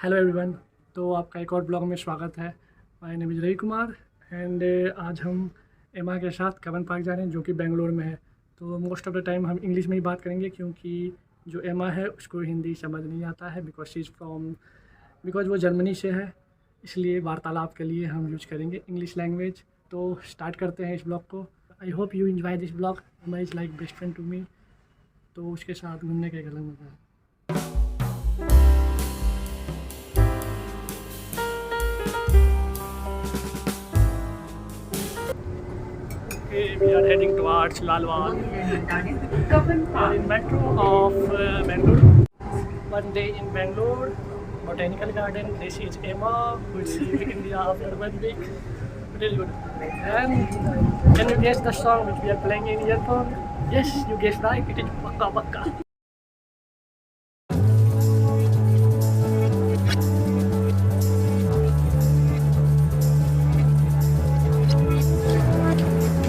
Hello everyone. तो आपका एक और ब्लॉग में स्वागत है। My name is Ravi Kumar and आज हम एमा के साथ कवन पार्क जा रहे हैं जो कि बेंगलोर में है। तो मोस्ट ऑफ द टाइम हम इंग्लिश में ही बात करेंगे क्योंकि जो एमा है उसको हिंदी समझ नहीं आता है बिकॉज वो जर्मनी से है, इसलिए वार्तालाप के लिए हम यूज करेंगे इंग्लिश लैंग्वेज। तो स्टार्ट करते हैं इस ब्लॉग को। I hope you enjoy this blog. Emma is like best friend to me, तो उसके साथ घूमने का एक अलग मज़ा है। We are heading towards Lal Bagh. We are in metro of Bangalore. One day in Bangalore, Botanical Garden. This is Emma, who is leaving India after 1 week. Really good. And can you guess the song which we are playing in earphone? Yes, you guessed right. It is Bakka Bakka.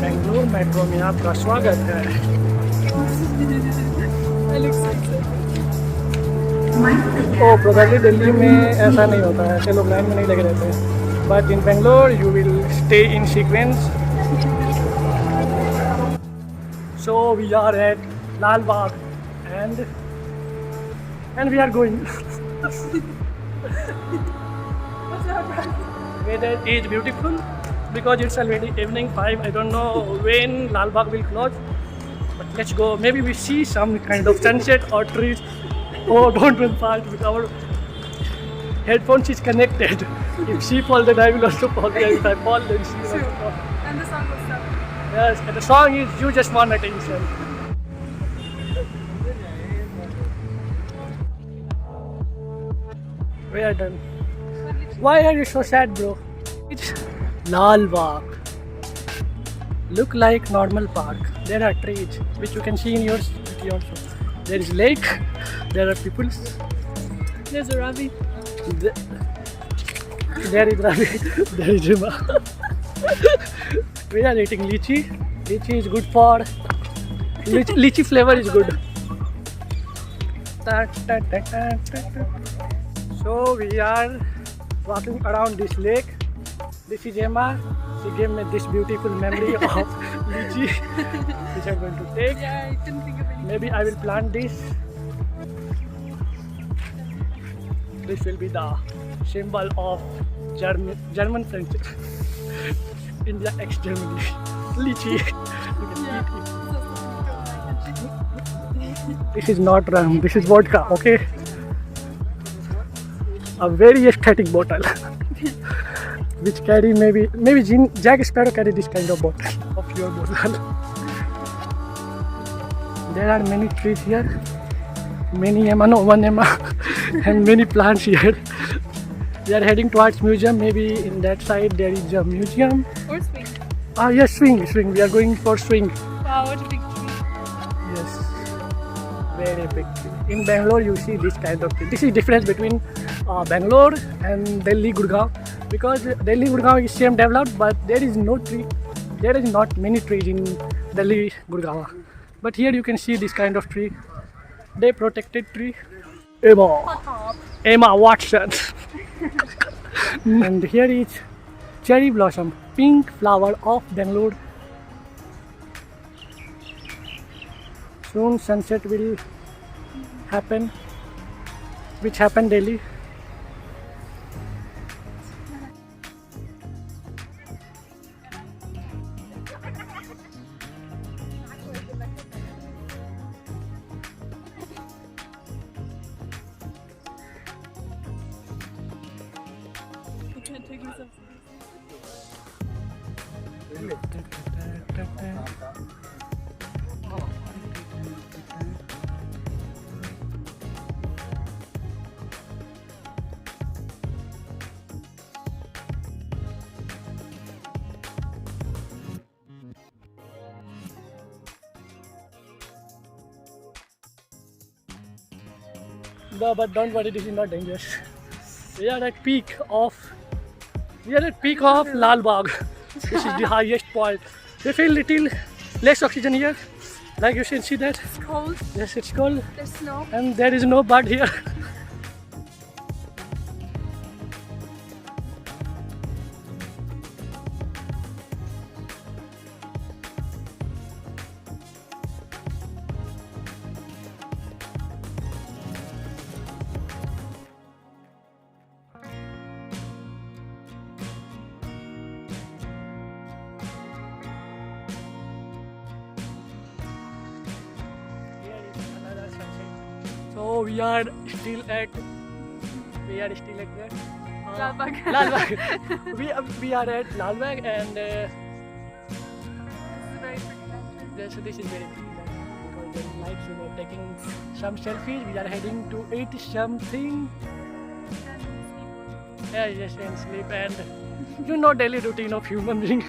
Bengaluru metro में आपका स्वागत है। Probably Delhi में ऐसा नहीं होता है, ऐसे लोग लाइन में नहीं लगे रहते हैं, but in Bangalore you will stay in sequence. So we are at Lal Bagh and we are going. Weather is beautiful because it's already evening 5. I don't know when Lal Bagh will close, but let's go. Maybe we see some kind of sunset or trees. Oh, don't run fast with our headphones is connected. If she falls, then I will also fall. If I fall, then she will also fall. And the song was done. Yes, and the song is You Just Want Attention. We are done. Why are you so sad, bro? It's Lal Bagh. Look like normal park. There are trees which you can see in your city also. There is lake. There are people. There's a Ravi. There is Ravi. There is Emma. We are eating lychee. Lychee is good for. Lychee flavor is good. So we are walking around this lake. This is Emma. She gave me this beautiful memory of lychee, which I'm going to take. Yeah, I didn't think of anything. Maybe I will plant this. This will be the symbol of German friendship. India ex Germany. Lychee. You can eat it. This is not rum. This is vodka. Okay. A very aesthetic bottle. Which carry maybe Jack Sparrow carry this kind of bottle of your bottle. There are many trees here, many Emma, no one Emma, and many plants here. We are heading towards museum. Maybe in that side there is a museum. Or swing. Ah yes, swing. We are going for swing. Wow, what a big tree. Yes, very big tree. In Bangalore you see this kind of tree. This is difference between Bangalore and Delhi, Gurgaon. Because Delhi, Gurgaon is same developed, but there is no tree. There is not many trees in Delhi, Gurgaon. But here you can see this kind of tree. They protected tree. Emma Watson. And here is cherry blossom, pink flower of Bangalore. Soon sunset will happen, which happened Delhi. You can't take yourself No, but don't worry, this is not dangerous. We are at peak of Lal Bagh. This is the highest point. We feel little less oxygen here. Like you can see that. It's cold. Yes, it's cold. There's snow. And there is no bird here. we are still at where? Lal Bagh. Lal Bagh. we are at Lal Bagh, and This is a very pretty country. this is very cool because there is lights. We are taking some selfies. We are heading to eat something. Yeah, just and sleep, and you know daily routine of human being.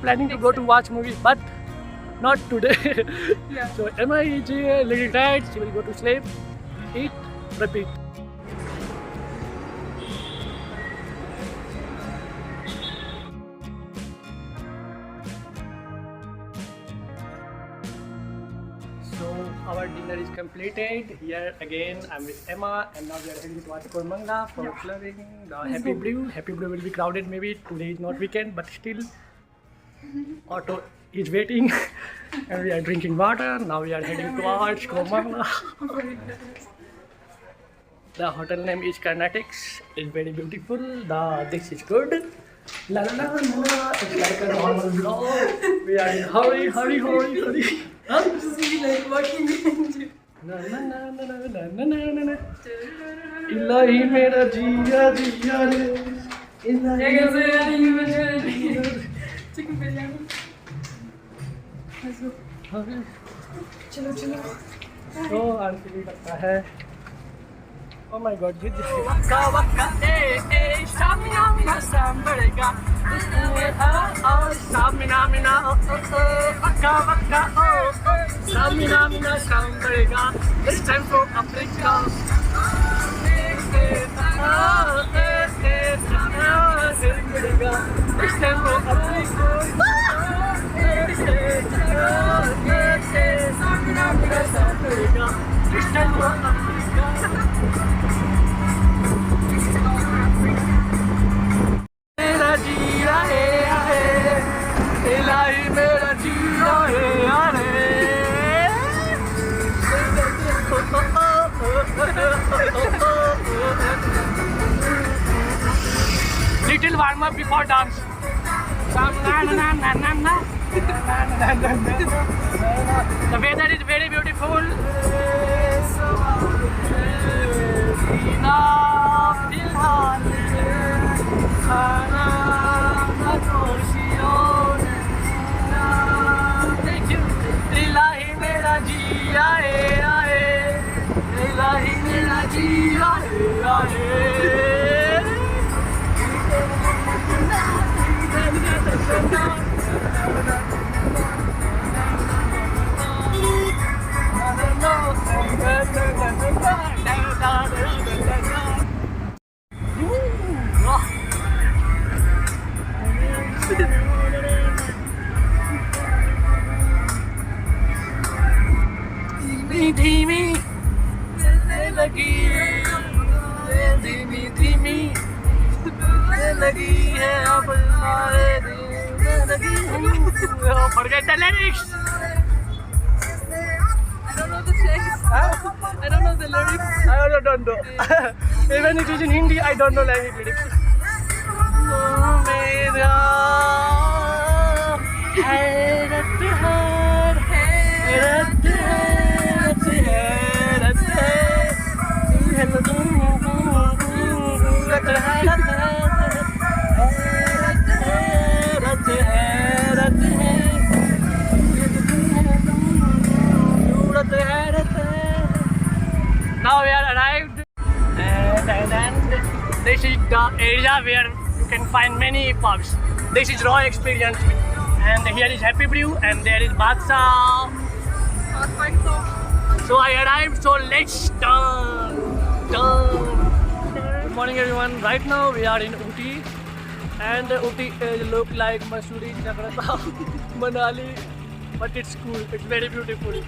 Planning to go to watch movie, but not today. Yeah. So Emma is a little tired. She will go to sleep, eat, repeat. So our dinner is completed. Here again, I'm with Emma, and now we are heading to watch Manga for clubbing. The Happy Brew. Happy Brew will be crowded maybe. Today is not weekend, but still, auto is waiting, and we are drinking water. Now we are heading towards Manga. The hotel name is Carnatics. It's very beautiful. This is good. La la la la la. It's like a normal vlog. We are in hurry. Huh? Just be like walking into. Na na na na na na na na na. Ilahi mera jiya jiya re. Ilahi Chicken biryani. Let's go. चलो चलो. तो aunty भी करता है. Oh my God, good. Waka waka stamina mina sambarega. Stamina mina waka waka stamina mina sambarega. It's time for Africa. It's time for Africa. Stamina mina sambarega. It's time for Africa. मेरा जीरा है इलाही मेरा जीरा है Little warm up before dance. The weather is very beautiful. इलाही मेरा जिया आए इलाही मेरा जिया आए धीमी लगी धीमी धीमी लगी है अब हमारे लगी forget the lyrics. I don't know the lyrics. I don't know the lyrics. I don't know. Even it is in Hindi, I don't know lyrics. मेरा हैरत Now we are arrived, and this is the area where you can find many pubs. This is raw experience, and here is Happy Brew, and there is Badshah. So I arrived, so let's turn. Good morning everyone. Right now we are in Ooty, and Ooty look like Mussoorie, Jakarta, Manali, but it's cool. It's very beautiful.